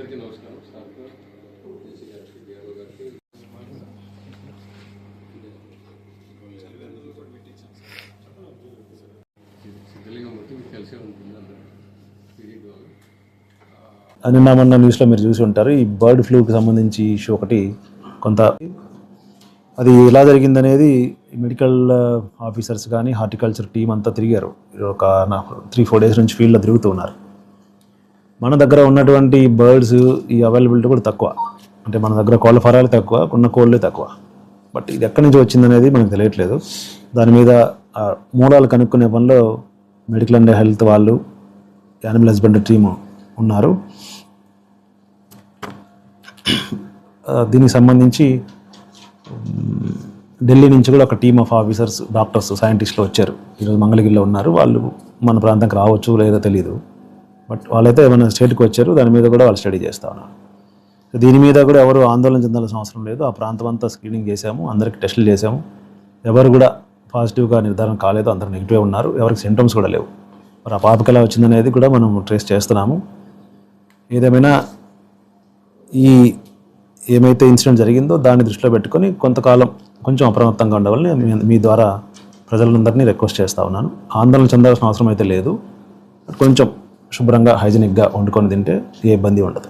అందరికీ నమస్కారం. సార్ జేసీ గారికి, డిఆర్ఓ గారికి సిద్ధలింగం మొత్తం మీకు తెలిసే ఉంటుంది. అందరూ పీరియడ్ వాళ్ళు నిన్న మొన్న న్యూస్లో మీరు చూసి ఉంటారు. ఈ బర్డ్ ఫ్లూకి సంబంధించి ఇష్యూ ఒకటి కొంత అది ఎలా జరిగిందనేది మెడికల్ ఆఫీసర్స్ కానీ హార్టికల్చర్ టీం అంతా తిరిగారు. ఒక 3-4 డేస్ నుంచి ఫీల్డ్లో తిరుగుతూ ఉన్నారు. మన దగ్గర ఉన్నటువంటి బర్డ్స్ ఈ అవైలబిలిటీ కూడా తక్కువ. అంటే మన దగ్గర కోళ్ళ ఫారాలు తక్కువ, ఉన్న కోళ్ళే తక్కువ. బట్ ఇది ఎక్కడి నుంచి వచ్చిందనేది మనకు తెలియట్లేదు. దాని మీద మూలాలు కనుక్కునే పనిలో మెడికల్ అండ్ హెల్త్ వాళ్ళు, యానిమల్ హస్బెండరీ టీము ఉన్నారు. దీనికి సంబంధించి ఢిల్లీ నుంచి కూడా ఒక టీమ్ ఆఫ్ ఆఫీసర్స్, డాక్టర్స్, సైంటిస్టులు వచ్చారు. ఈరోజు మంగళగిరిలో ఉన్నారు. వాళ్ళు మన ప్రాంతానికి రావచ్చు లేదో తెలియదు. బట్ వాళ్ళైతే ఏమైనా స్టేట్కి వచ్చారు. దాని మీద కూడా వాళ్ళు స్టడీ చేస్తూ ఉన్నారు. దీని మీద కూడా ఎవరు ఆందోళన చెందాల్సిన అవసరం లేదు. ఆ ప్రాంతం అంతా స్క్రీనింగ్ చేశాము, అందరికి టెస్టులు చేశాము. ఎవరు కూడా పాజిటివ్గా నిర్ధారణ కాలేదు, అందరూ నెగిటివ్ ఉన్నారు. ఎవరికి సింటమ్స్ కూడా లేవు. మరి ఆ పాపకి ఎలా వచ్చిందనేది కూడా మనం ట్రేస్ చేస్తున్నాము. ఏదేమైనా ఏమైతే ఇన్సిడెంట్ జరిగిందో దాన్ని దృష్టిలో పెట్టుకొని కొంతకాలం కొంచెం అప్రమత్తంగా ఉండవాలని మీ ద్వారా ప్రజలందరినీ రిక్వెస్ట్ చేస్తూ ఉన్నాను. ఆందోళన చెందాల్సిన అవసరం అయితే లేదు. కొంచెం శుభ్రంగా, హైజీనిక్గా వండుకొని తింటే ఏ ఇబ్బంది ఉండదు.